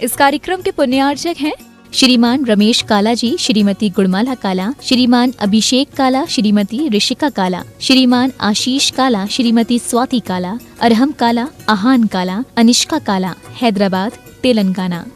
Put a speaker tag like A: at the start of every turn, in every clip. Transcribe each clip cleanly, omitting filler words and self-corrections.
A: इस कार्यक्रम के पुण्यार्चक हैं श्रीमान रमेश काला जी, श्रीमती गुणमाला काला, श्रीमान अभिषेक काला, श्रीमती ऋषिका काला, श्रीमान आशीष काला, श्रीमती स्वाति काला, अरहम काला, आहान काला, अनिष्का काला, हैदराबाद, तेलंगाना।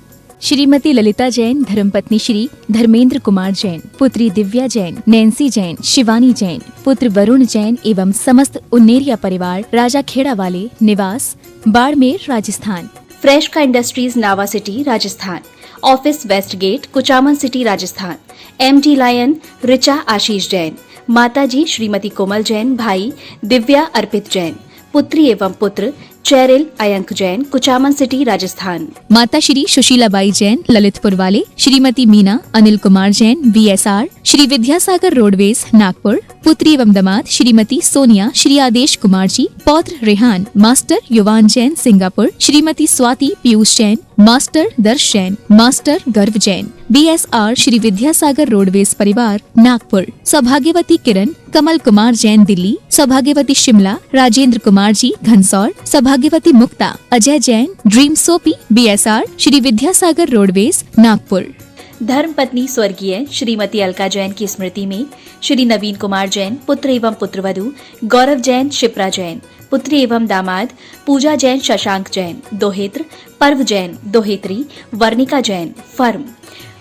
A: श्रीमती ललिता जैन, धर्मपत्नी श्री धर्मेंद्र कुमार जैन, पुत्री दिव्या जैन, नैन्सी जैन, शिवानी जैन, पुत्र वरुण जैन एवं समस्त उन्नेरिया परिवार, राजा खेड़ा वाले, निवास बाड़मेर, राजस्थान।
B: फ्रेश का industries, Nawa city, Rajasthan. Office west gate, Kuchaman city, Rajasthan. MD lion, Richa Ashish Jain. माताजी श्रीमती कोमल जैन, भाई दिव्या अर्पित जैन, पुत्री एवं पुत्र चैरिल अयंक जैन, कुचामन सिटी, राजस्थान।
A: माता श्री सुशीलाबाई जैन, ललितपुर वाले, श्रीमती मीना अनिल कुमार जैन, VSR, श्री विद्यासागर रोडवेज, नागपुर। पुत्री एवं दामाद श्रीमती सोनिया, श्री आदेश कुमार जी, पौत्र रेहान, मास्टर युवान जैन, सिंगापुर। श्रीमती स्वाति पीयूष जैन, मास्टर दर्श जैन, मास्टर गर्व जैन, BSR, श्री विद्यासागर रोडवेज परिवार, नागपुर। सौभाग्यवती किरण कमल कुमार जैन, दिल्ली। सौभाग्यवती शिमला राजेंद्र कुमार जी, घनसौर। सौभाग्यवती Mukta Ajay Jain, dream soapy, BSR, Shri Vidyasagar roadways, Nagpur.
B: धर्मपत्नी स्वर्गीय श्रीमती अलका जैन की स्मृति में श्री नवीन कुमार जैन, पुत्र एवं पुत्रवधू गौरव जैन, शिप्रा जैन, पुत्री एवं दामाद पूजा जैन, शशांक जैन, दोहेत्र पर्व जैन, दोहेत्री Varnika Jain, firm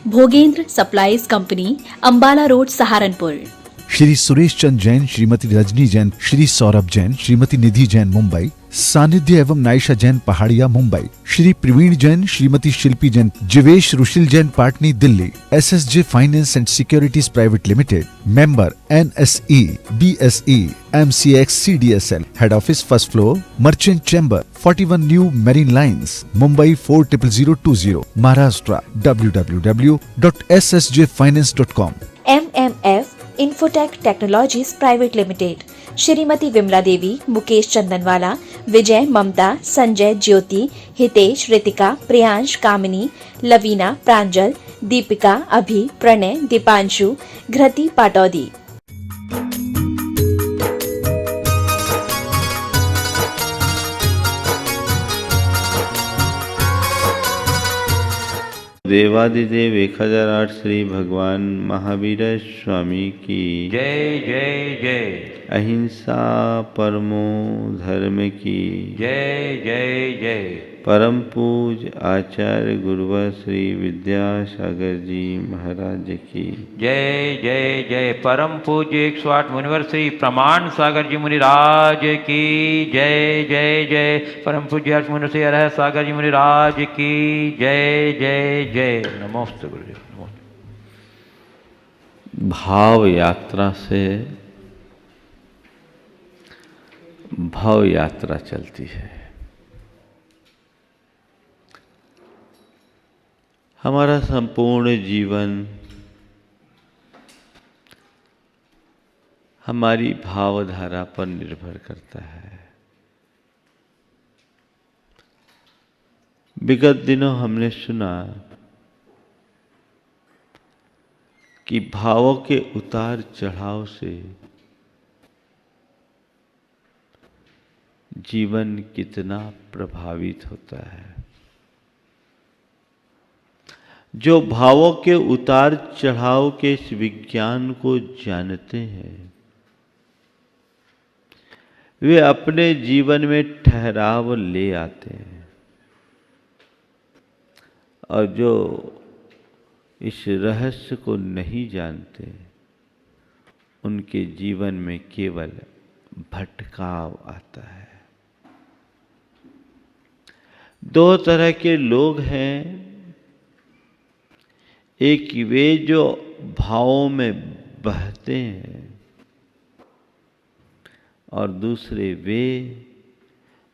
B: Bhogendra supplies company, Ambala road, Saharanpur.
C: Shri Suresh Chand Jain, Shrimati Rajni Jain, Shri Saurabh Jain, Shrimati Nidhi Jain, Mumbai. Sanidhya एवं Naysha Jain, Pahadia, Mumbai. Shri Pravin Jain, Shrimati Shilpi Jain, Jeevesh Rushil Jain, Patni, Delhi. SSJ finance and securities private limited, member NSE, BSE, MCX, CDSL, head office first floor, merchant chamber, 41 new marine lines, Mumbai 400020, Maharashtra. www.ssjfinance.com।
B: MMF infotech technologies private limited, Shrimati Vimla Devi, Mukesh Chandanwala, Vijay, Mamta, Sanjay, Jyoti, Hitesh, Ritika, Priyansh, Kamini, Lavina, Pranjal, Deepika, Abhi, Pranay, Deepanshu, घृति, Pataudi.
D: देवादिदेव 1008 Shri भगवान महावीर स्वामी की
E: जय जय जय।
D: अहिंसा परमो धर्म की
E: जय जय जय।
D: परम पूज आचार्य गुरुवर श्री विद्यासागर जी महाराज की
E: जय जय जय। परम पूज्य 108 मुनिवर श्री प्रमाण सागर जी मुनिराज की जय जय जय। परम पूज्य मुनि श्री अरह सागर जी मुनिराज की जय जय जय। नमोस्तु गुरुदेव, नमोस्तु।
D: भाव यात्रा से भव यात्रा चलती है। हमारा संपूर्ण जीवन हमारी भावधारा पर निर्भर करता है। विगत दिनों हमने सुना कि भावों के उतार चढ़ाव से जीवन कितना प्रभावित होता है। जो भावों के उतार चढ़ाव के इस विज्ञान को जानते हैं वे अपने जीवन में ठहराव ले आते हैं, और जो इस रहस्य को नहीं जानते उनके जीवन में केवल भटकाव आता है। दो तरह के लोग हैं, एक वे जो भावों में बहते हैं और दूसरे वे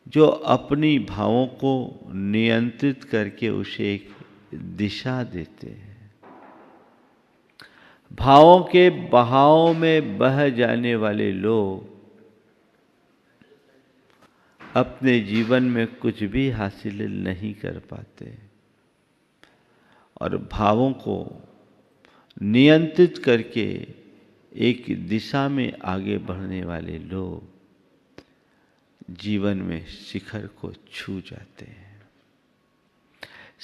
D: जो अपनी भावों को नियंत्रित करके उसे एक दिशा देते हैं। भावों के बहाव में बह जाने वाले लोग अपने जीवन में कुछ भी हासिल नहीं कर पाते, और भावों को नियंत्रित करके एक दिशा में आगे बढ़ने वाले लोग जीवन में शिखर को छू जाते हैं।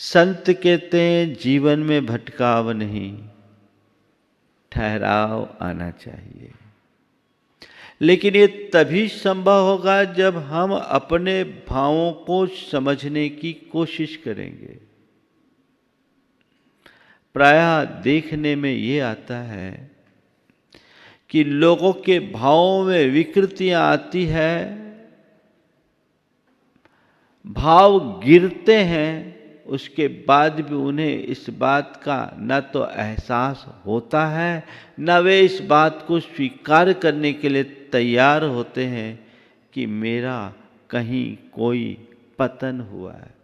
D: संत कहते हैं जीवन में भटकाव नहीं, ठहराव आना चाहिए। लेकिन ये तभी संभव होगा जब हम अपने भावों को समझने की कोशिश करेंगे। प्रायः देखने में ये आता है कि लोगों के भावों में विकृतियां आती है, भाव गिरते हैं, उसके बाद भी उन्हें इस बात का न तो एहसास होता है, न वे इस बात को स्वीकार करने के लिए तैयार होते हैं कि मेरा कहीं कोई पतन हुआ है।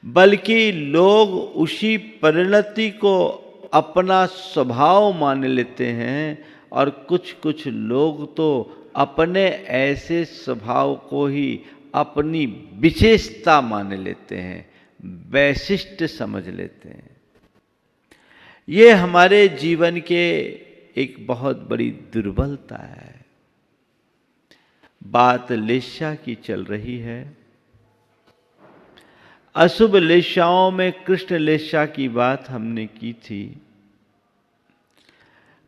D: बल्कि लोग उसी परिणति को अपना स्वभाव मान लेते हैं, और कुछ कुछ लोग तो अपने ऐसे स्वभाव को ही अपनी विशेषता मान लेते हैं, वैशिष्ट समझ लेते हैं। ये हमारे जीवन के एक बहुत बड़ी दुर्बलता है। बात लेस्या की चल रही है। अशुभ लेस्याओं में कृष्ण लेस्या की बात हमने की थी।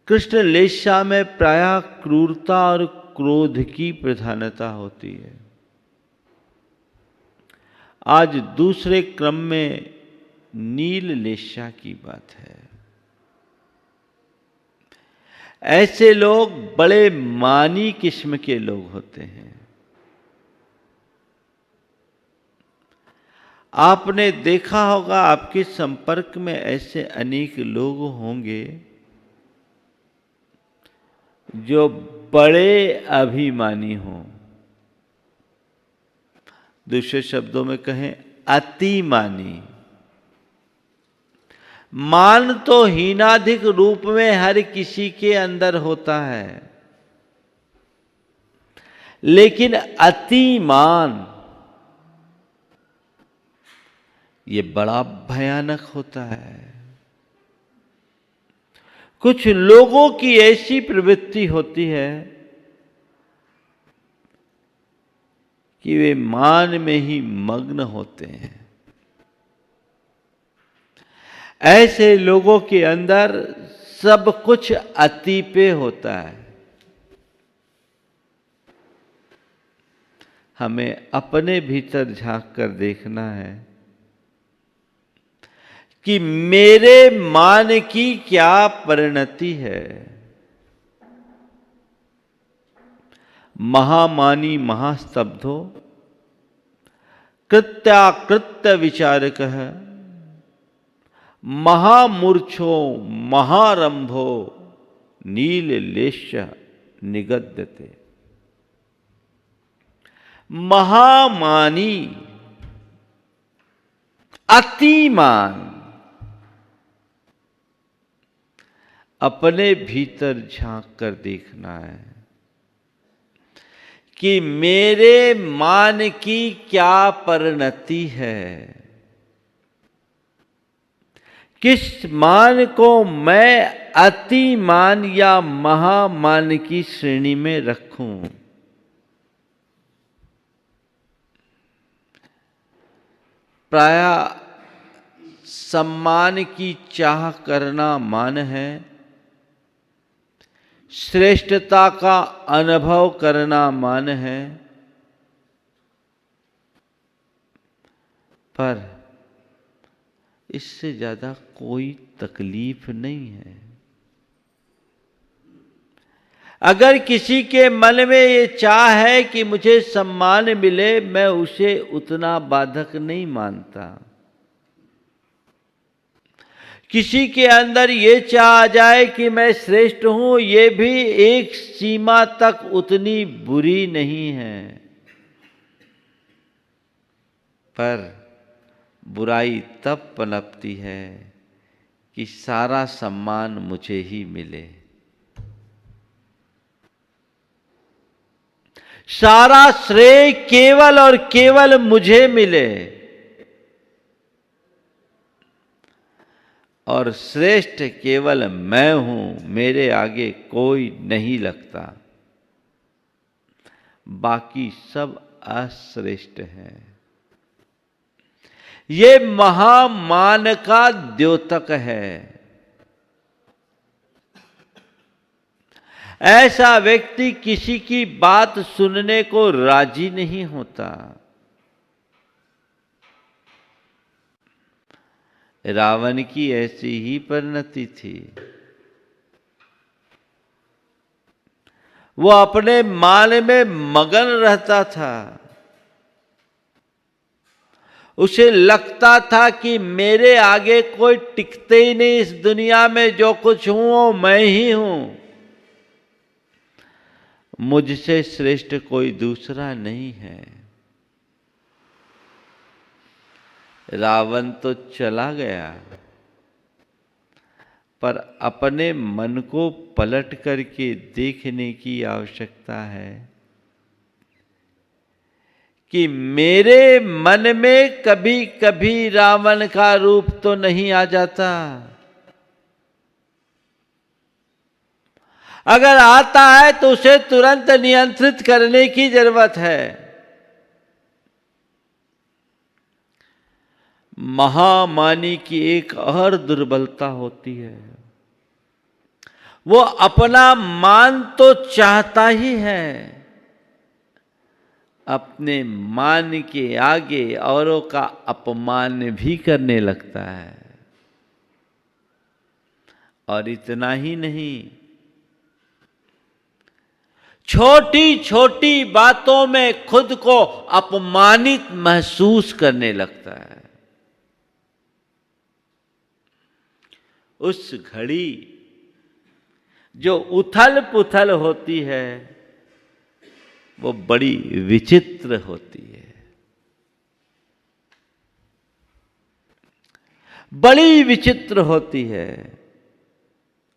D: कृष्ण लेस्या में प्रायः क्रूरता और क्रोध की प्रधानता होती है। आज दूसरे क्रम में नील लेस्या की बात है। ऐसे लोग बड़े मानी किस्म के लोग होते हैं। आपने देखा होगा, आपके संपर्क में ऐसे अनेक लोग होंगे जो बड़े अभिमानी हों। दूसरे शब्दों में कहें, अतिमानी। मान तो हीनाधिक रूप में हर किसी के अंदर होता है, लेकिन अतिमान ये बड़ा भयानक होता है। कुछ लोगों की ऐसी प्रवृत्ति होती है कि वे मान में ही मग्न होते हैं। ऐसे लोगों के अंदर सब कुछ अति पे होता है। हमें अपने भीतर झांक कर देखना है कि मेरे मान की क्या परिणति है। महामानी महास्तब्धो कृत्याकृत्य विचारकः महामूर्छो महारंभो नीललेश्य निगद्यते। महामानी, अतिमान, अपने भीतर झांक कर देखना है कि मेरे मान की क्या परिणति है। किस मान को मैं अतिमान या महामान की श्रेणी में रखूं। प्रायः सम्मान की चाह करना मान है, श्रेष्ठता का अनुभव करना मान है, पर इससे ज्यादा कोई तकलीफ नहीं है। अगर किसी के मन में ये चाह है कि मुझे सम्मान मिले, मैं उसे उतना बाधक नहीं मानता। किसी के अंदर ये चाह आ जाए कि मैं श्रेष्ठ हूं, ये भी एक सीमा तक उतनी बुरी नहीं है, पर बुराई तब पनपती है कि सारा सम्मान मुझे ही मिले, सारा श्रेय केवल और केवल मुझे मिले, और श्रेष्ठ केवल मैं हूं, मेरे आगे कोई नहीं लगता, बाकी सब अश्रेष्ठ हैं। ये महामान का द्योतक है। ऐसा व्यक्ति किसी की बात सुनने को राजी नहीं होता। रावण की ऐसी ही परिणति थी। वो अपने मान में मगन रहता था। उसे लगता था कि मेरे आगे कोई टिकते ही नहीं इस दुनिया में, जो कुछ हूं वो मैं ही हूं, मुझसे श्रेष्ठ कोई दूसरा नहीं है। रावण तो चला गया, पर अपने मन को पलट करके देखने की आवश्यकता है कि मेरे मन में कभी कभी रावण का रूप तो नहीं आ जाता। अगर आता है तो उसे तुरंत नियंत्रित करने की जरूरत है। महामानी की एक और दुर्बलता होती है, वो अपना मान तो चाहता ही है, अपने मान के आगे औरों का अपमान भी करने लगता है। और इतना ही नहीं, छोटी छोटी बातों में खुद को अपमानित महसूस करने लगता है। उस घड़ी जो उथल पुथल होती है वो बड़ी विचित्र होती है, बड़ी विचित्र होती है।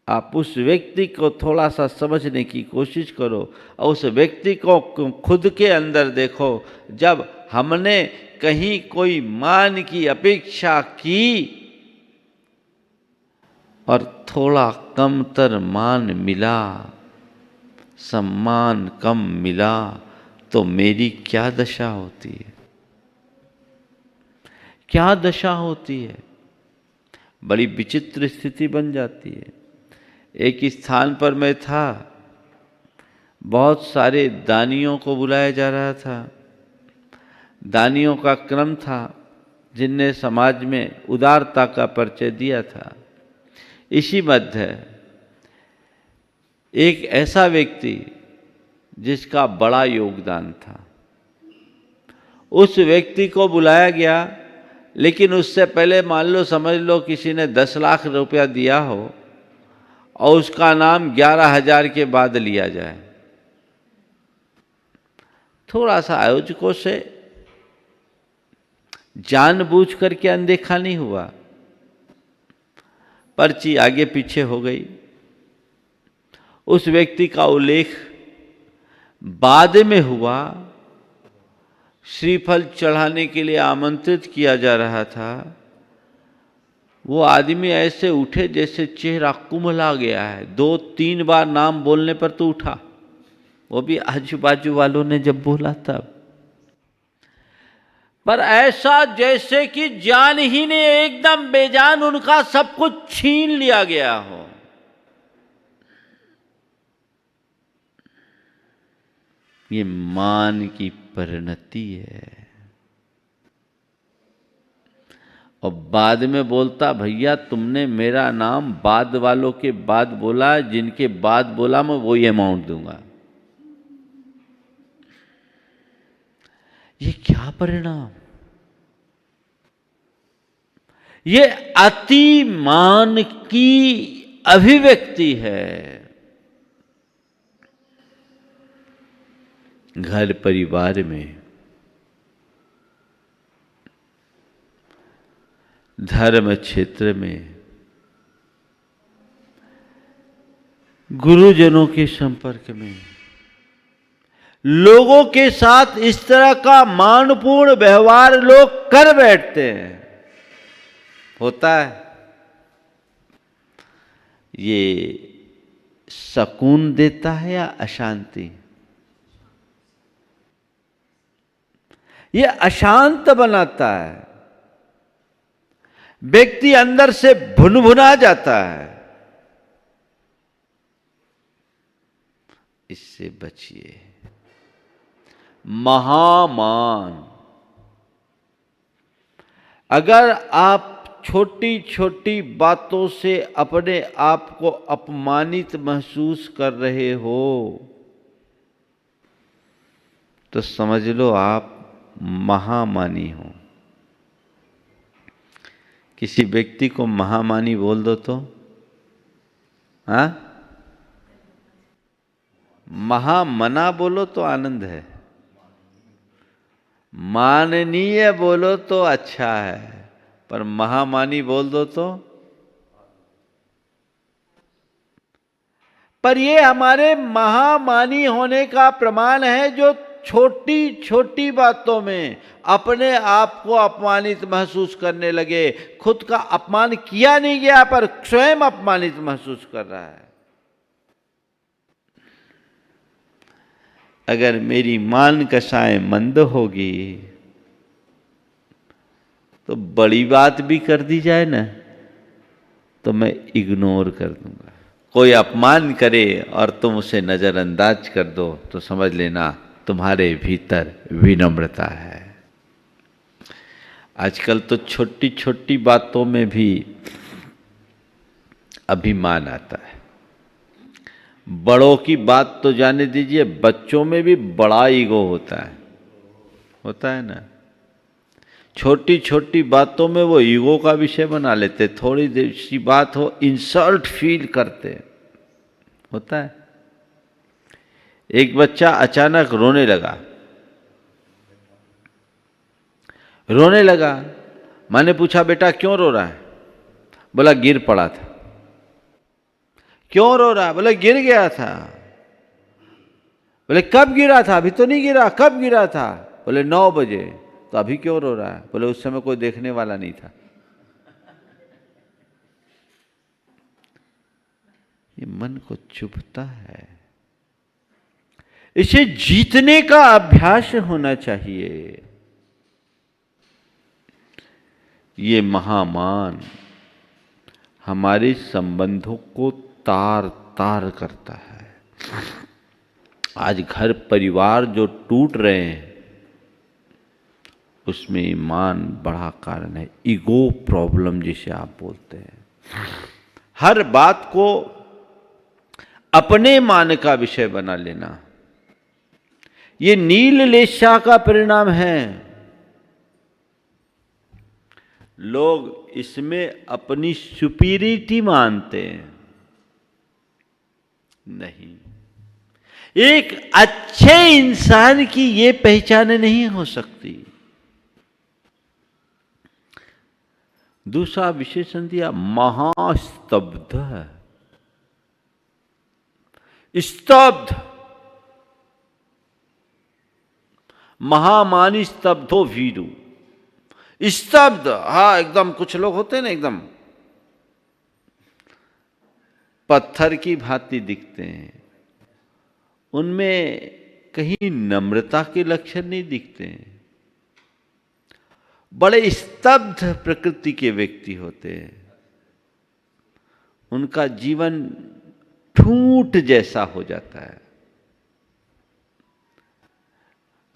D: आप उस व्यक्ति को थोड़ा सा समझने की कोशिश करो और उस व्यक्ति को खुद के अंदर देखो। जब हमने कहीं कोई मान की अपेक्षा की और थोड़ा कमतर मान मिला, सम्मान कम मिला, तो मेरी क्या दशा होती है, क्या दशा होती है। बड़ी विचित्र स्थिति बन जाती है। एक स्थान पर मैं था, बहुत सारे दानियों को बुलाया जा रहा था। दानियों का क्रम था जिनने समाज में उदारता का परिचय दिया था। इसी मध्य एक ऐसा व्यक्ति जिसका बड़ा योगदान था, उस व्यक्ति को बुलाया गया, लेकिन उससे पहले मान लो समझ लो किसी ने 10 लाख रुपया दिया हो और उसका नाम 11,000 के बाद लिया जाए। थोड़ा सा आयोजकों से जानबूझ करके अनदेखा नहीं हुआ, पर्ची आगे पीछे हो गई। उस व्यक्ति का उल्लेख बाद में हुआ। श्रीफल चढ़ाने के लिए आमंत्रित किया जा रहा था। वो आदमी ऐसे उठे जैसे चेहरा कुम्हला गया है। 2-3 बार नाम बोलने पर तो उठा, वो भी आजू बाजू वालों ने जब बोला तब। पर ऐसा जैसे कि जान ही ने एकदम बेजान उनका सब कुछ छीन लिया गया हो। ये मान की परिणति है। और बाद में बोलता, भैया तुमने मेरा नाम बाद वालों के बाद बोला, जिनके बाद बोला मैं वही अमाउंट दूंगा। ये क्या परिणाम, ये अतिमान की अभिव्यक्ति है। घर परिवार में, धर्म क्षेत्र में, गुरुजनों के संपर्क में, लोगों के साथ इस तरह का मानपूर्ण व्यवहार लोग कर बैठते हैं, होता है। ये सुकून देता है या अशांति? ये अशांत बनाता है। व्यक्ति अंदर से भुनभुना जाता है। इससे बचिए। महामान, अगर आप छोटी छोटी बातों से अपने आप को अपमानित महसूस कर रहे हो तो समझ लो आप महामानी हो। किसी व्यक्ति को महामानी बोल दो तो हाँ, महामना बोलो तो आनंद है, माननीय बोलो तो अच्छा है, पर महामानी बोल दो तो। पर ये हमारे महामानी होने का प्रमाण है जो छोटी छोटी बातों में अपने आप को अपमानित महसूस करने लगे। खुद का अपमान किया नहीं गया पर स्वयं अपमानित महसूस कर रहा है। अगर मेरी मान कषाय मंद होगी तो बड़ी बात भी कर दी जाए ना तो मैं इग्नोर कर दूंगा। कोई अपमान करे और तुम उसे नजरअंदाज कर दो तो समझ लेना तुम्हारे भीतर विनम्रता है। आजकल तो छोटी छोटी बातों में भी अभिमान आता है। बड़ों की बात तो जाने दीजिए, बच्चों में भी बड़ा ईगो होता है ना। छोटी छोटी बातों में वो ईगो का विषय बना लेते, थोड़ी देर सी बात हो इंसल्ट फील करते, होता है। एक बच्चा अचानक रोने लगा। मैंने पूछा बेटा क्यों रो रहा है? बोला गिर पड़ा था। क्यों रो रहा है? बोले गिर गया था। बोले कब गिरा था? अभी तो नहीं गिरा। कब गिरा था? बोले 9 बजे। तो अभी क्यों रो रहा है? बोले उस समय कोई देखने वाला नहीं था। ये मन को चुभता है। इसे जीतने का अभ्यास होना चाहिए। ये महामान हमारे संबंधों को तार तार करता है। आज घर परिवार जो टूट रहे हैं उसमें ईमान बड़ा कारण है। ईगो प्रॉब्लम जिसे आप बोलते हैं। हर बात को अपने मान का विषय बना लेना, ये नील लेशा का परिणाम है। लोग इसमें अपनी सुपीरियरिटी मानते हैं। नहीं, एक अच्छे इंसान की ये पहचान नहीं हो सकती। दूसरा विशेषण दिया महास्तब्ध। स्तब्ध, महामानी स्तब्धो भीरु। स्तब्ध, हाँ एकदम। कुछ लोग होते हैं ना एकदम पत्थर की भांति दिखते हैं, उनमें कहीं नम्रता के लक्षण नहीं दिखते हैं। बड़े स्तब्ध प्रकृति के व्यक्ति होते हैं। उनका जीवन ठूंठ जैसा हो जाता है।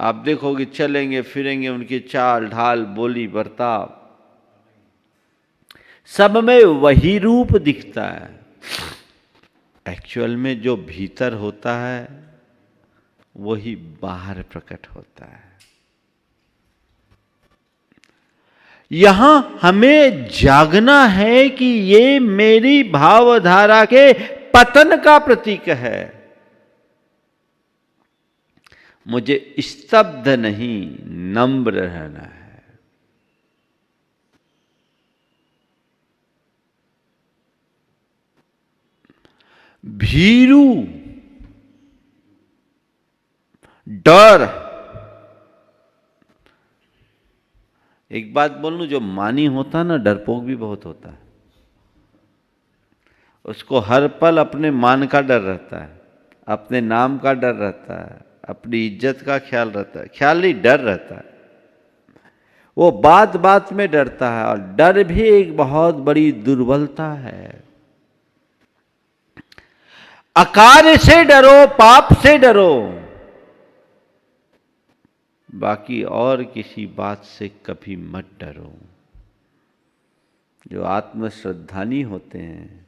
D: आप देखोगे चलेंगे फिरेंगे, उनकी चाल ढाल बोली बर्ताव सब में वही रूप दिखता है। एक्चुअल में जो भीतर होता है वही बाहर प्रकट होता है। यहां हमें जागना है कि ये मेरी भावधारा के पतन का प्रतीक है। मुझे स्तब्ध नहीं, नम्र रहना है। भीरू, डर। एक बात बोल लूं, जो मानी होता ना डरपोक भी बहुत होता है। उसको हर पल अपने मान का डर रहता है, अपने नाम का डर रहता है, अपनी इज्जत का ख्याल रहता है। ख्याल नहीं, डर रहता है। वो बात बात में डरता है, और डर भी एक बहुत बड़ी दुर्बलता है। अकार्य से डरो, पाप से डरो, बाकी और किसी बात से कभी मत डरो। जो आत्मश्रद्धानी होते हैं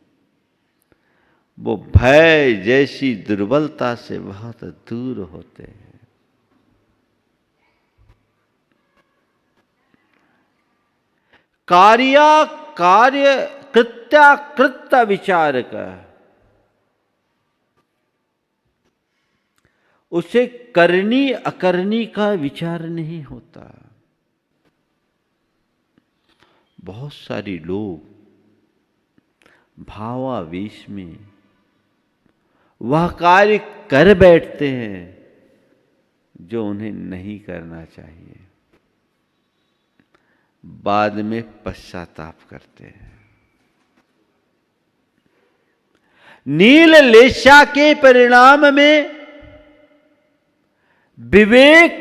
D: वो भय जैसी दुर्बलता से बहुत दूर होते हैं। कार्य कृत्या कृत्य विचार का, उसे करनी अकरनी का विचार नहीं होता। बहुत सारे लोग भावावेश में वह कार्य कर बैठते हैं जो उन्हें नहीं करना चाहिए, बाद में पश्चाताप करते हैं। नील लेशा के परिणाम में विवेक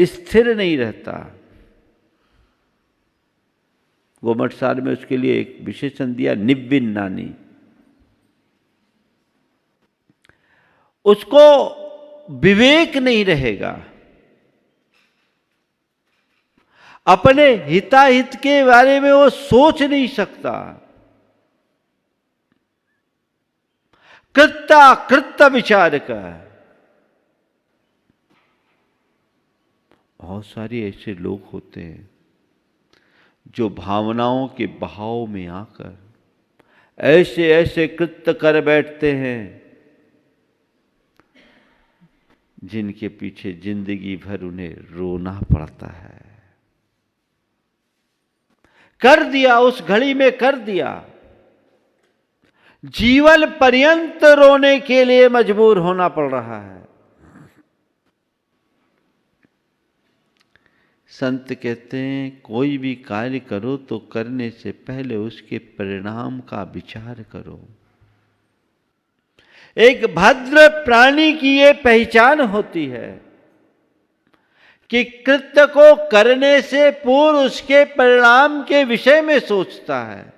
D: स्थिर नहीं रहता। गोमठसार में उसके लिए एक विशेषण दिया, निव्विन्नानी। उसको विवेक नहीं रहेगा, अपने हिताहित के बारे में वो सोच नहीं सकता। कृत्य विचार का। बहुत सारे ऐसे लोग होते हैं जो भावनाओं के बहाव में आकर ऐसे ऐसे कृत्य कर बैठते हैं जिनके पीछे जिंदगी भर उन्हें रोना पड़ता है। कर दिया, उस घड़ी में कर दिया, जीवन पर्यंत रोने के लिए मजबूर होना पड़ रहा है। संत कहते हैं कोई भी कार्य करो तो करने से पहले उसके परिणाम का विचार करो। एक भद्र प्राणी की ये पहचान होती है कि कृत्य को करने से पूर्व उसके परिणाम के विषय में सोचता है,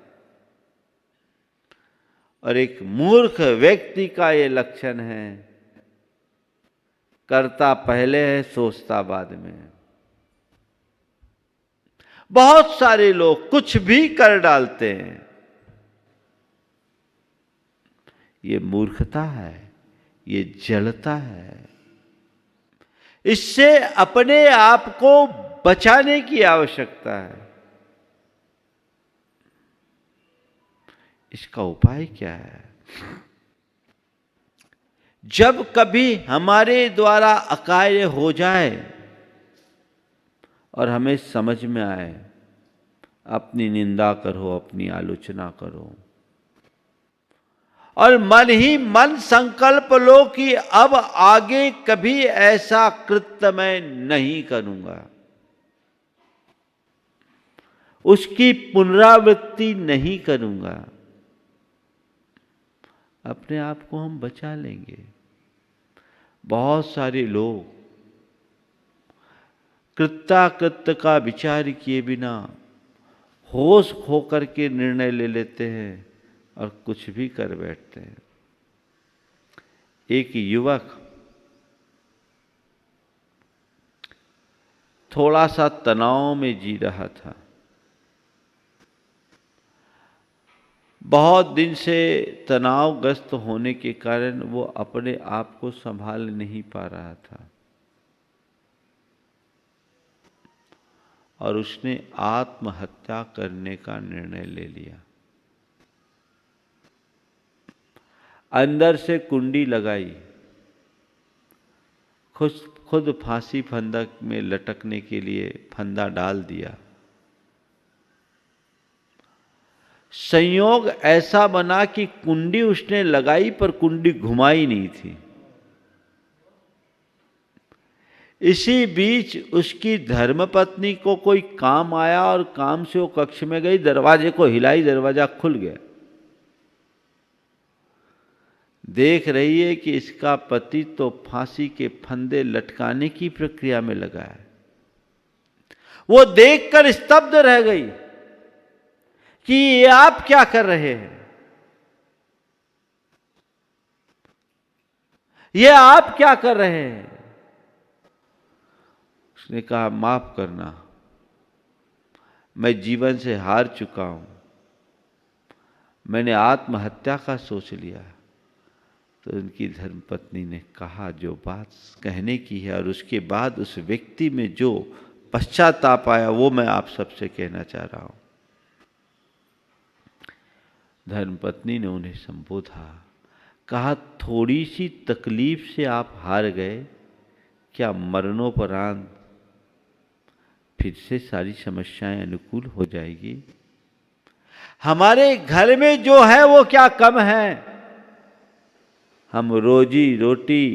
D: और एक मूर्ख व्यक्ति का ये लक्षण है, करता पहले है, सोचता बाद में। बहुत सारे लोग कुछ भी कर डालते हैं, ये मूर्खता है, ये जड़ता है। इससे अपने आप को बचाने की आवश्यकता है। इसका उपाय क्या है? जब कभी हमारे द्वारा अकार्य हो जाए और हमें समझ में आए, अपनी निंदा करो, अपनी आलोचना करो, और मन ही मन संकल्प लो कि अब आगे कभी ऐसा कृत्य मैं नहीं करूंगा, उसकी पुनरावृत्ति नहीं करूंगा, अपने आप को हम बचा लेंगे। बहुत सारे लोग कृत्याकृत्य का विचार किए बिना होश खो करके निर्णय ले लेते हैं और कुछ भी कर बैठते हैं। एक युवक थोड़ा सा तनाव में जी रहा था। बहुत दिन से तनावग्रस्त होने के कारण वो अपने आप को संभाल नहीं पा रहा था, और उसने आत्महत्या करने का निर्णय ले लिया। अंदर से कुंडी लगाई, खुद फांसी फंदक में लटकने के लिए फंदा डाल दिया। संयोग ऐसा बना कि कुंडी उसने लगाई पर कुंडी घुमाई नहीं थी। इसी बीच उसकी धर्मपत्नी को कोई काम आया और काम से वो कक्ष में गई, दरवाजे को हिलाई, दरवाजा खुल गया। देख रही है कि इसका पति तो फांसी के फंदे लटकाने की प्रक्रिया में लगा है। वो देखकर स्तब्ध रह गई कि ये आप क्या कर रहे हैं, ये आप क्या कर रहे हैं। उसने कहा, माफ करना, मैं जीवन से हार चुका हूं, मैंने आत्महत्या का सोच लिया। तो उनकी धर्मपत्नी ने कहा जो बात कहने की है, और उसके बाद उस व्यक्ति में जो पश्चाताप आया वो मैं आप सबसे कहना चाह रहा हूं। धर्मपत्नी ने उन्हें संबोधा, कहा, थोड़ी सी तकलीफ से आप हार गए, क्या मरणोपरांत फिर से सारी समस्याएं अनुकूल हो जाएगी? हमारे घर में जो है वो क्या कम है? हम रोजी रोटी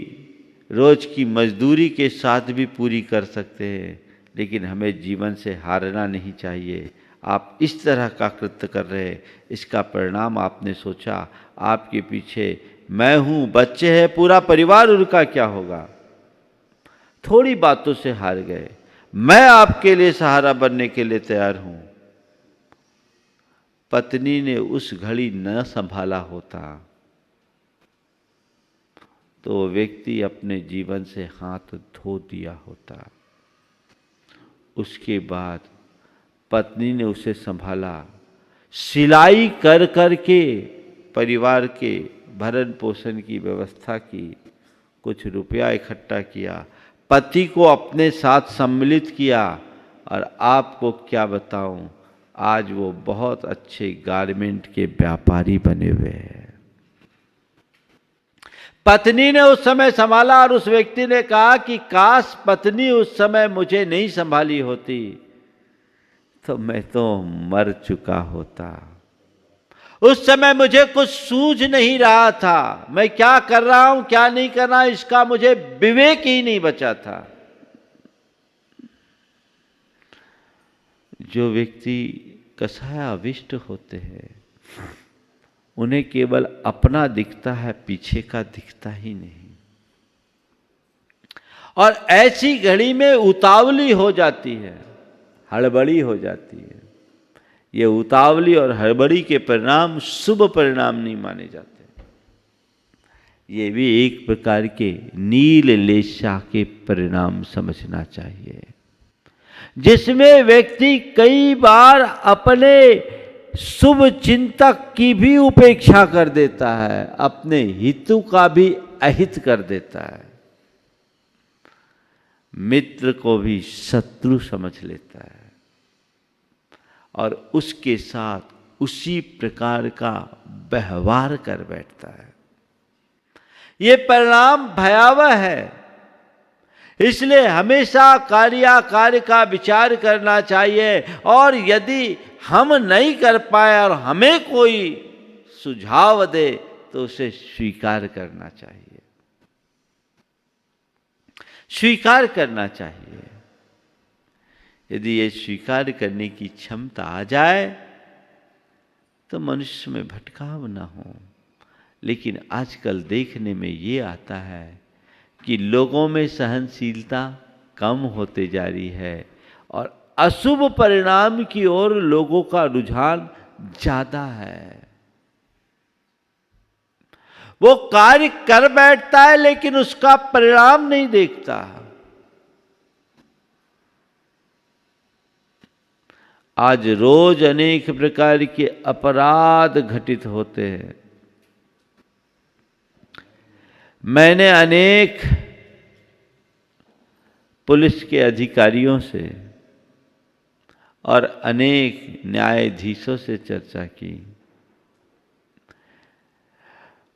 D: रोज की मजदूरी के साथ भी पूरी कर सकते हैं, लेकिन हमें जीवन से हारना नहीं चाहिए। आप इस तरह का कृत्य कर रहे हैं, इसका परिणाम आपने सोचा? आपके पीछे मैं हूं, बच्चे हैं, पूरा परिवार, उनका क्या होगा? थोड़ी बातों से हार गए, मैं आपके लिए सहारा बनने के लिए तैयार हूं। पत्नी ने उस घड़ी न संभाला होता तो वो व्यक्ति अपने जीवन से हाथ धो दिया होता। उसके बाद पत्नी ने उसे संभाला, सिलाई कर कर के परिवार के भरण पोषण की व्यवस्था की, कुछ रुपया इकट्ठा किया, पति को अपने साथ सम्मिलित किया, और आपको क्या बताऊं, आज वो बहुत अच्छे गारमेंट के व्यापारी बने हुए हैं। पत्नी ने उस समय संभाला, और उस व्यक्ति ने कहा कि काश पत्नी उस समय मुझे नहीं संभाली होती तो मैं तो मर चुका होता। उस समय मुझे कुछ सूझ नहीं रहा था, मैं क्या कर रहा हूं क्या नहीं कर रहा, इसका मुझे विवेक ही नहीं बचा था। जो व्यक्ति कषायाविष्ट होते हैं उन्हें केवल अपना दिखता है, पीछे का दिखता ही नहीं। और ऐसी घड़ी में उतावली हो जाती है, हड़बड़ी हो जाती है। ये उतावली और हड़बड़ी के परिणाम शुभ परिणाम नहीं माने जाते। ये भी एक प्रकार के नील लेशा के परिणाम समझना चाहिए, जिसमें व्यक्ति कई बार अपने शुभ चिंतक की भी उपेक्षा कर देता है, अपने हितों का भी अहित कर देता है, मित्र को भी शत्रु समझ लेता है, और उसके साथ उसी प्रकार का व्यवहार कर बैठता है। ये परिणाम भयावह है। इसलिए हमेशा कार्य का विचार करना चाहिए, और यदि हम नहीं कर पाए और हमें कोई सुझाव दे तो उसे स्वीकार करना चाहिए, स्वीकार करना चाहिए। यदि ये स्वीकार करने की क्षमता आ जाए तो मनुष्य में भटकाव ना हो। लेकिन आजकल देखने में ये आता है कि लोगों में सहनशीलता कम होते जा रही है, और अशुभ परिणाम की ओर लोगों का रुझान ज्यादा है। वो कार्य कर बैठता है लेकिन उसका परिणाम नहीं देखता। आज रोज अनेक प्रकार के अपराध घटित होते हैं। मैंने अनेक पुलिस के अधिकारियों से और अनेक न्यायाधीशों से चर्चा की।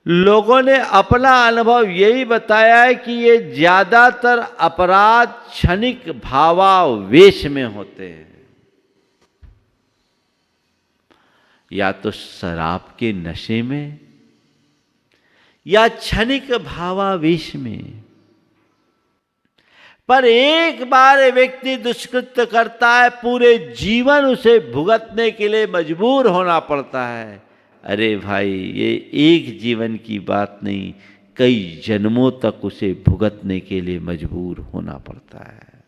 D: लोगों ने अपना अनुभव यही बताया है कि ये ज्यादातर अपराध क्षणिक भावावेश में होते हैं, या तो शराब के नशे में या क्षणिक भावावेश में। पर एक बार व्यक्ति दुष्कृत्य करता है, पूरे जीवन उसे भुगतने के लिए मजबूर होना पड़ता है। अरे भाई, ये एक जीवन की बात नहीं, कई जन्मों तक उसे भुगतने के लिए मजबूर होना पड़ता है।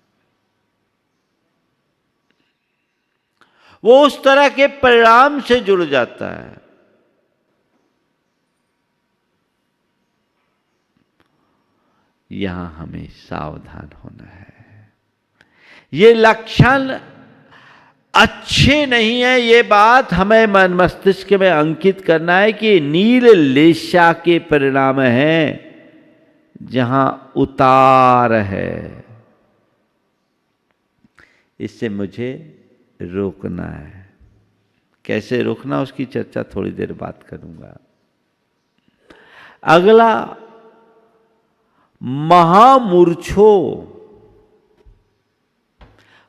D: वो उस तरह के परिणाम से जुड़ जाता है। यहां हमें सावधान होना है। ये लक्षण अच्छे नहीं है, ये बात हमें मन मस्तिष्क में अंकित करना है कि नील लेशा के परिणाम हैं जहां उतार है। इससे मुझे रोकना है। कैसे रोकना, उसकी चर्चा थोड़ी देर बाद करूंगा। अगला, महामूर्छो,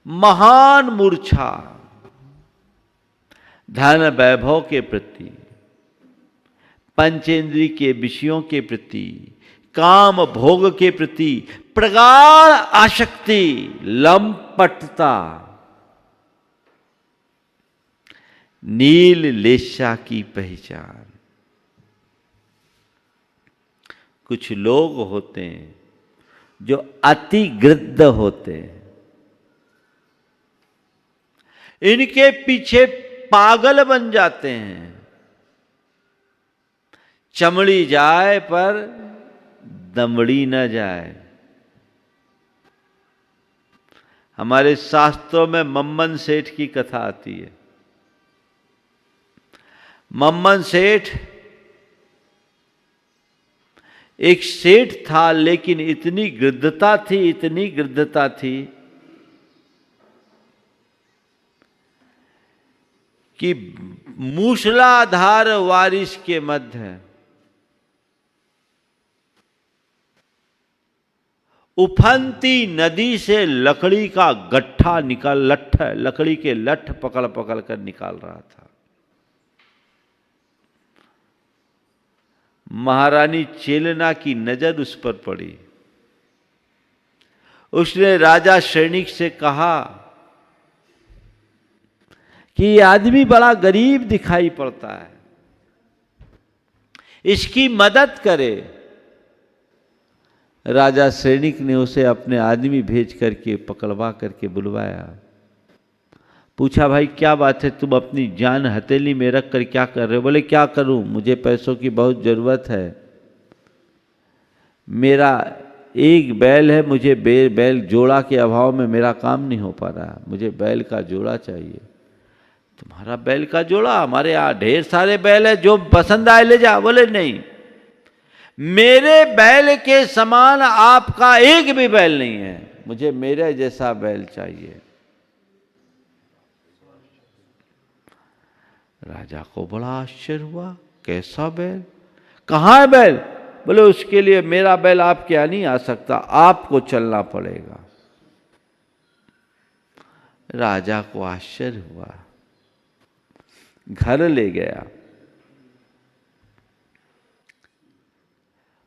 D: महान मूर्छा, धन वैभव के प्रति, पंचेंद्रिय के विषयों के प्रति, काम भोग के प्रति प्रगाढ़ आसक्ति, लंपटता, नील लेशा की पहचान। कुछ लोग होते हैं जो अति गृद्ध होते हैं, इनके पीछे पागल बन जाते हैं। चमड़ी जाए पर दमड़ी न जाए। हमारे शास्त्रों में मम्मन सेठ की कथा आती है। मम्मन सेठ एक सेठ था, लेकिन इतनी गृद्धता थी, इतनी गृद्धता थी कि मूसलाधार बारिश के मध्य उफनती नदी से लकड़ी का गट्ठा लकड़ी के लठ पकड़ पकड़ कर निकाल रहा था। महारानी चेलना की नजर उस पर पड़ी। उसने राजा सैनिक से कहा कि ये आदमी बड़ा गरीब दिखाई पड़ता है, इसकी मदद करे। राजा सैनिक ने उसे अपने आदमी भेज करके पकड़वा करके बुलवाया। पूछा, भाई क्या बात है, तुम अपनी जान हथेली में रख कर क्या कर रहे हो? बोले, क्या करूं, मुझे पैसों की बहुत जरूरत है। मेरा एक बैल है, मुझे बैल जोड़ा के अभाव में मेरा काम नहीं हो पा रहा, मुझे बैल का जोड़ा चाहिए। तुम्हारा बैल का जोड़ा? हमारे यहाँ ढेर सारे बैल है, जो पसंद आए ले जा। बोले, नहीं, मेरे बैल के समान आपका एक भी बैल नहीं है, मुझे मेरे जैसा बैल चाहिए। राजा को बड़ा आश्चर्य हुआ, कैसा बैल, कहाँ है बैल? बोले, उसके लिए मेरा बैल आपके यहाँ नहीं आ सकता, आपको चलना पड़ेगा। राजा को आश्चर्य हुआ, घर ले गया।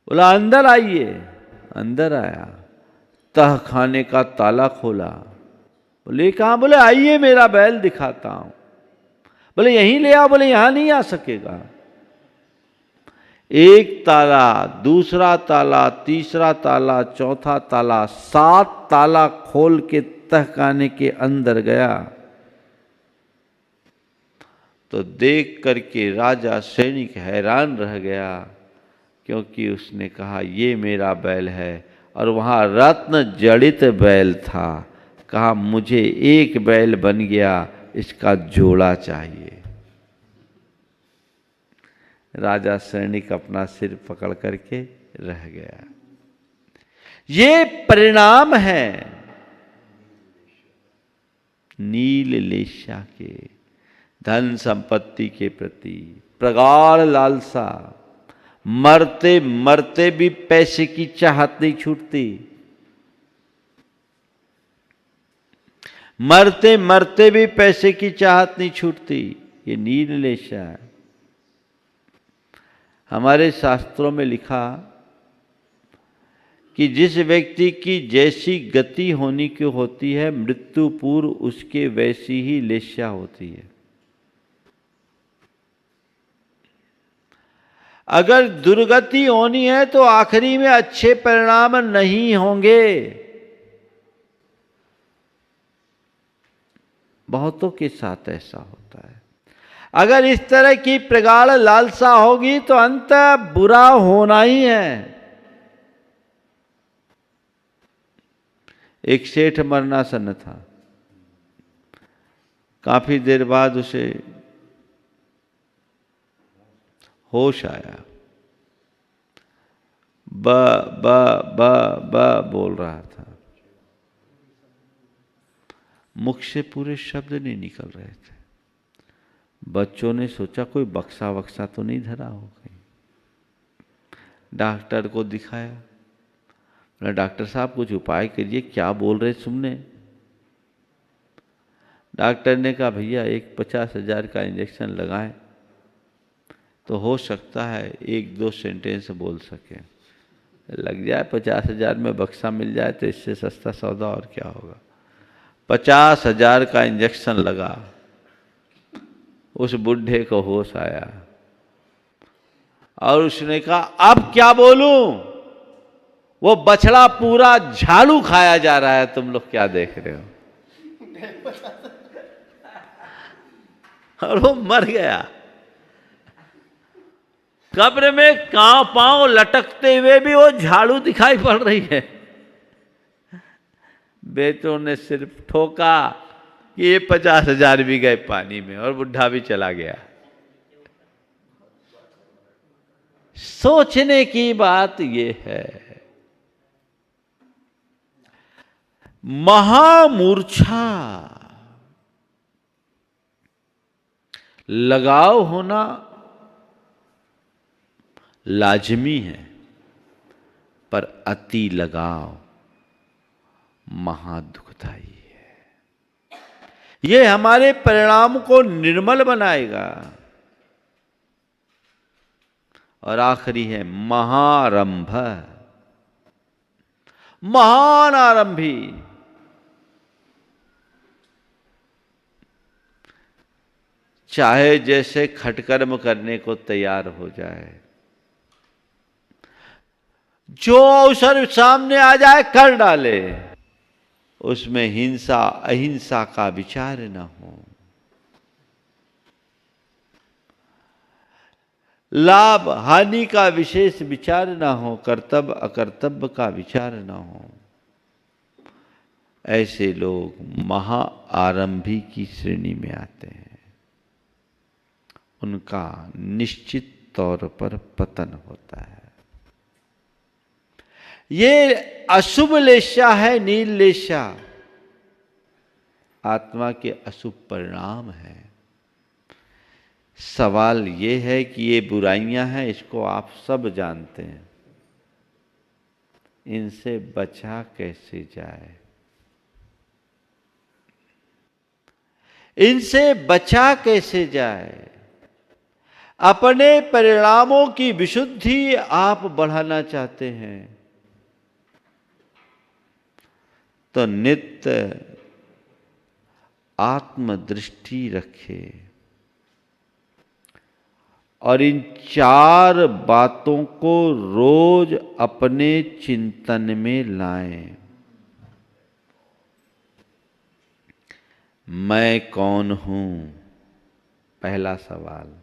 D: बोला, अंदर आइए। अंदर आया, तह खाने का ताला खोला। बोले, कहाँ? बोले, आइए मेरा बैल दिखाता हूं। बोले, यहीं ले आओ। बोले, यहां नहीं आ सकेगा। एक ताला, दूसरा ताला, तीसरा ताला, चौथा ताला, 7 ताला खोल के तहखाने के अंदर गया तो देख करके राजा सैनिक हैरान रह गया, क्योंकि उसने कहा, ये मेरा बैल है, और वहां रत्न जड़ित बैल था। कहा, मुझे एक बैल बन गया, इसका जोड़ा चाहिए। राजा सैनिक अपना सिर पकड़ करके रह गया। ये परिणाम है नील लेशा के, धन संपत्ति के प्रति प्रगाढ़ लालसा। मरते मरते भी पैसे की चाहत नहीं छूटती, मरते मरते भी पैसे की चाहत नहीं छूटती। ये नील लेशा है। हमारे शास्त्रों में लिखा कि जिस व्यक्ति की जैसी गति होने की होती है, मृत्यु पूर्व उसके वैसी ही लेशा होती है। अगर दुर्गति होनी है तो आखिरी में अच्छे परिणाम नहीं होंगे। बहुतों के साथ ऐसा होता है। अगर इस तरह की प्रगाढ़ लालसा होगी तो अंत बुरा होना ही है। एक सेठ मरणासन था, काफी देर बाद उसे होश आया, ब ब ब ब बोल रहा था, मुख से पूरे शब्द नहीं निकल रहे थे। बच्चों ने सोचा कोई बक्सा वक्सा तो नहीं धरा हो कहीं। डॉक्टर को दिखाया, बोला डॉक्टर साहब कुछ उपाय करिए, क्या बोल रहे सुनने। डॉक्टर ने कहा भैया एक 50,000 का इंजेक्शन लगाएं तो हो सकता है 1-2 सेंटेंस बोल सके। लग जाए 50,000 में बक्सा मिल जाए तो इससे सस्ता सौदा और क्या होगा। 50,000 का इंजेक्शन लगा, उस बुढ़े को होश आया और उसने कहा अब क्या बोलूं, वो बछड़ा पूरा झाड़ू खाया जा रहा है, तुम लोग क्या देख रहे हो। और वो मर गया। कब्र में कांव पांव लटकते हुए भी वो झाड़ू दिखाई पड़ रही है। बेटों ने सिर्फ ठोका कि ये 50,000 भी गए पानी में और बुढ़ा भी चला गया। सोचने की बात ये है, महामूर्छा, लगाव होना लाजमी है, पर अति लगाव महादुखदायी है। ये हमारे परिणाम को निर्मल बनाएगा। और आखिरी है महारंभ, महान आरंभी। चाहे जैसे खटकर्म करने को तैयार हो जाए, जो अवसर सामने आ जाए कर डाले, उसमें हिंसा अहिंसा का विचार न हो, लाभ हानि का विशेष विचार न हो, कर्तव्य अकर्तव्य का विचार न हो। ऐसे लोग महा आरंभी की श्रेणी में आते हैं। उनका निश्चित तौर पर पतन होता है। ये अशुभ लेशा है, नील लेशा, आत्मा के अशुभ परिणाम है। सवाल ये है कि ये बुराइयां हैं, इसको आप सब जानते हैं, इनसे बचा कैसे जाए। इनसे बचा कैसे जाए। अपने परिणामों की विशुद्धि आप बढ़ाना चाहते हैं तो नित्य आत्मदृष्टि रखे और इन 4 बातों को रोज अपने चिंतन में लाएं। मैं कौन हूं, पहला सवाल।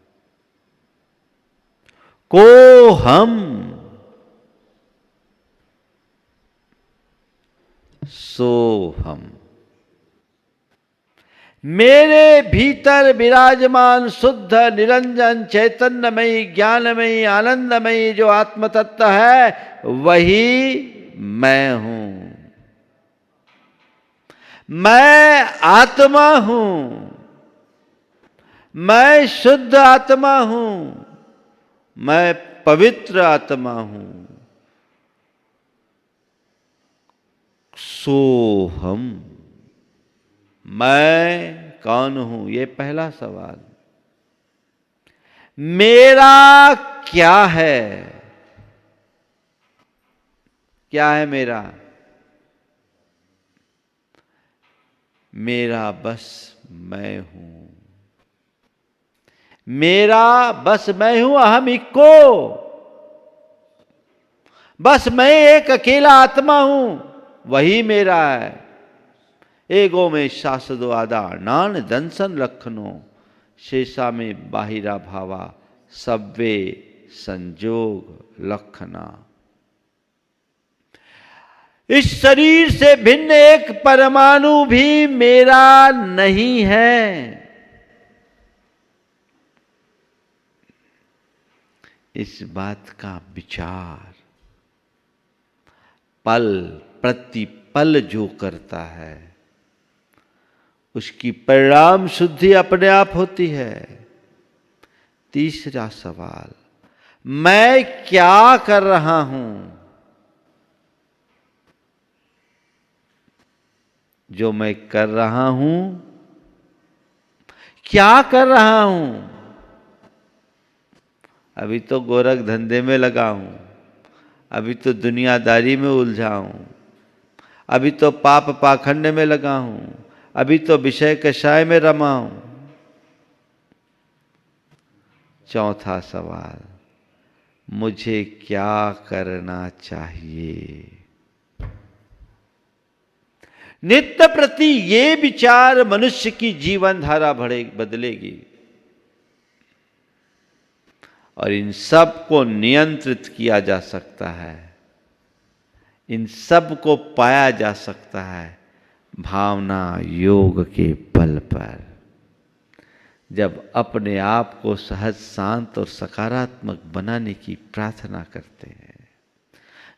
D: को हम, सो हम। मेरे भीतर विराजमान शुद्ध निरंजन चैतन्यमयी ज्ञानमयी आनंदमयी जो आत्म तत्व है वही मैं हूं। मैं आत्मा हूं, मैं शुद्ध आत्मा हूं, मैं पवित्र आत्मा हूं। सोहम, मैं कौन हूं, ये पहला सवाल। मेरा क्या है, क्या है मेरा? मेरा बस मैं हूं। मेरा बस मैं हूं, अहम इक्को। बस मैं एक अकेला आत्मा हूं, वही मेरा है। एगो में शासदो आदा नान दंसन लखनो, शेषा में बाहिरा भावा, सब्वे संजोग लखना। इस शरीर से भिन्न एक परमाणु भी मेरा नहीं है। इस बात का विचार पल प्रति पल जो करता है उसकी परिणाम शुद्धि अपने आप होती है। तीसरा सवाल, मैं क्या कर रहा हूं? जो मैं कर रहा हूं, क्या कर रहा हूं? अभी तो गोरख धंधे में लगा हूं, अभी तो दुनियादारी में उलझा हूं, अभी तो पाप पाखंड में लगा हूं, अभी तो विषय कषाय में रमा हूं। चौथा सवाल, मुझे क्या करना चाहिए? नित्य प्रति ये विचार मनुष्य की जीवन धारा बदलेगी और इन सब को नियंत्रित किया जा सकता है, इन सब को पाया जा सकता है भावना योग के बल पर। जब अपने आप को सहज शांत और सकारात्मक बनाने की प्रार्थना करते हैं,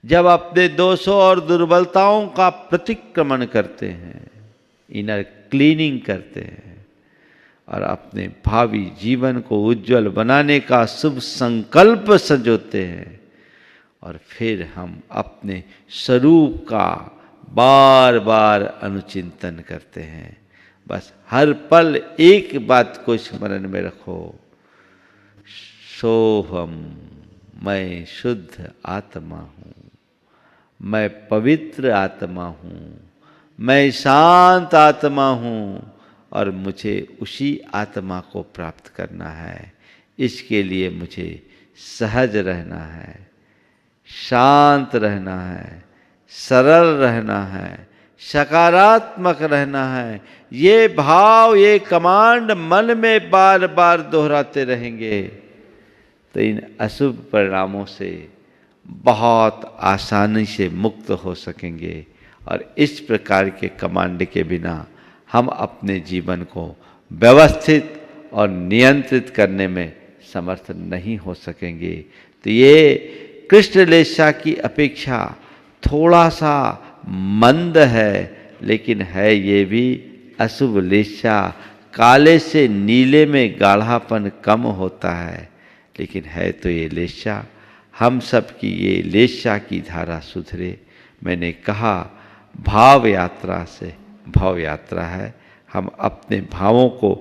D: जब अपने दोषों और दुर्बलताओं का प्रतिक्रमण करते हैं, इनर क्लीनिंग करते हैं और अपने भावी जीवन को उज्जवल बनाने का शुभ संकल्प संजोते हैं, और फिर हम अपने स्वरूप का बार बार अनुचिंतन करते हैं। बस हर पल एक बात को स्मरण में रखो, सोहम, मैं शुद्ध आत्मा हूँ, मैं पवित्र आत्मा हूँ, मैं शांत आत्मा हूँ और मुझे उसी आत्मा को प्राप्त करना है। इसके लिए मुझे सहज रहना है, शांत रहना है, सरल रहना है, सकारात्मक रहना है। ये भाव, ये कमांड मन में बार बार दोहराते रहेंगे तो इन अशुभ परिणामों से बहुत आसानी से मुक्त हो सकेंगे। और इस प्रकार के कमांड के बिना हम अपने जीवन को व्यवस्थित और नियंत्रित करने में समर्थ नहीं हो सकेंगे। तो ये कृष्ण लेशा की अपेक्षा थोड़ा सा मंद है, लेकिन है ये भी अशुभ लेशा। काले से नीले में गाढ़ापन कम होता है, लेकिन है तो ये लेशा। हम सब की ये लेशा की धारा सुधरे। मैंने कहा भाव यात्रा से भव यात्रा है। हम अपने भावों को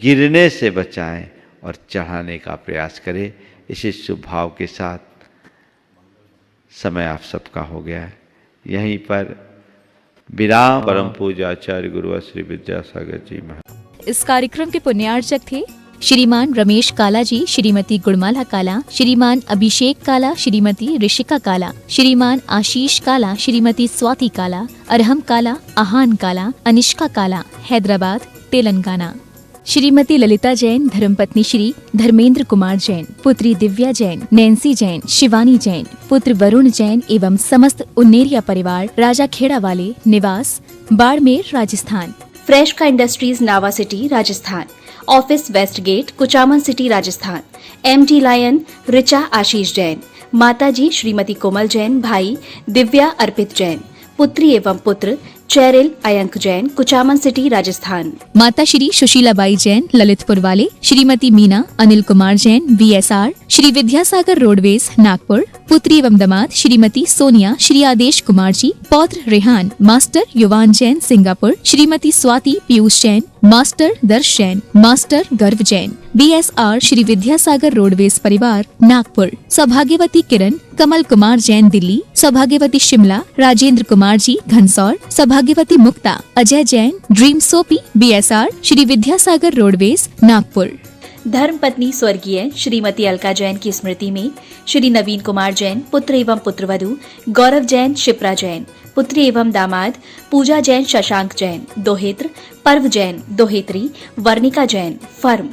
D: गिरने से बचाएं और चढ़ाने का प्रयास करें। इसी शुभ भाव के साथ समय आप सबका हो गया है। यहीं पर विराम। परम पूज्य आचार्य गुरु श्री विद्यासागर जी महाराज।
A: इस कार्यक्रम के पुण्यार्चक थे श्रीमान रमेश काला जी, श्रीमती गुणमाला काला, श्रीमान अभिषेक काला, श्रीमती ऋषिका काला, श्रीमान आशीष काला, श्रीमती स्वाति काला, अरहम काला, आहान काला, अनिष्का काला, हैदराबाद तेलंगाना। श्रीमती ललिता जैन, धर्मपत्नी श्री धर्मेंद्र कुमार जैन, पुत्री दिव्या जैन, नैन्सी जैन, शिवानी जैन, पुत्र वरुण जैन एवं समस्त उन्नेरिया परिवार, राजा खेड़ा वाले, निवास बाड़मेर, राजस्थान।
B: फ्रेश का industries, Nawa city, Rajasthan. Office, west gate, Kuchaman city, Rajasthan. MD lion, Richa Ashish Jain. माताजी श्रीमती कोमल जैन, भाई दिव्या अर्पित जैन, पुत्री एवं पुत्र चैरिल अयंक जैन, कुचामन सिटी, राजस्थान।
A: माता श्री सुशीलाबाई जैन, ललितपुर वाले, श्रीमती मीना अनिल कुमार जैन, VSR, श्री विद्यासागर रोडवेज, नागपुर। पुत्री एवं दामाद श्रीमती सोनिया, श्री आदेश कुमार जी, पौत्र रेहान, मास्टर युवान जैन, सिंगापुर। श्रीमती स्वाति पीयूष जैन, मास्टर दर्श जैन, मास्टर गर्व जैन, BSR, श्री विद्यासागर रोडवेज परिवार, नागपुर। सौभाग्यवती किरण कमल कुमार जैन, दिल्ली। सौभाग्यवती शिमला राजेंद्र कुमार जी, घनसौर। सौभाग्यवती Mukta Ajay Jain, dream soapy, BSR, Shri Vidyasagar roadways, Nagpur.
B: धर्मपत्नी स्वर्गीय श्रीमती अलका जैन की स्मृति में श्री नवीन कुमार जैन पुत्र एवं पुत्रवधू गौरव जैन शिप्रा जैन पुत्री एवं दामाद पूजा जैन शशांक जैन दोहित्र पर्व जैन दोहित्री Varnika Jain firm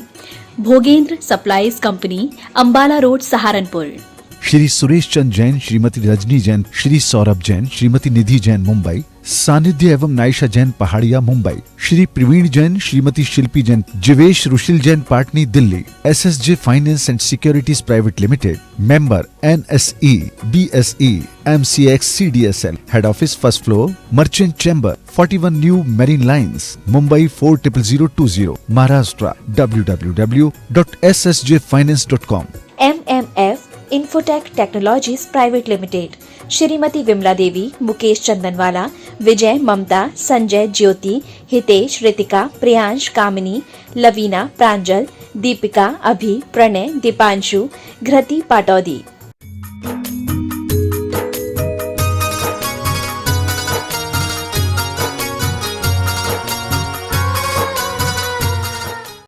B: Bhogendra supplies company Ambala road Saharanpur.
C: Shri Suresh Chand Jain, Shrimati Rajni Jain, Shri Saurabh Jain, Shrimati Nidhi Jain Mumbai, Sanidhya एवं Naysha Jain Pahadia Mumbai, Shri Pravin Jain, Shrimati Shilpi Jain, Jivesh Rushil Jain Patni Delhi, SSJ finance and securities private limited, member NSE, BSE, MCX CDSL, head office first floor, merchant chamber, 41 new marine lines, Mumbai 400020, Maharashtra, www.ssjfinance.com।
B: MMF infotech technologies private limited, Shrimati Vimla Devi, Mukesh Chandanwala, Vijay, Mamta, Sanjay, Jyoti, Hitesh, Ritika, Priyansh, Kamini, Lavina, Pranjal, Deepika, Abhi, Pranay, Deepanshu, घृति Pataudi.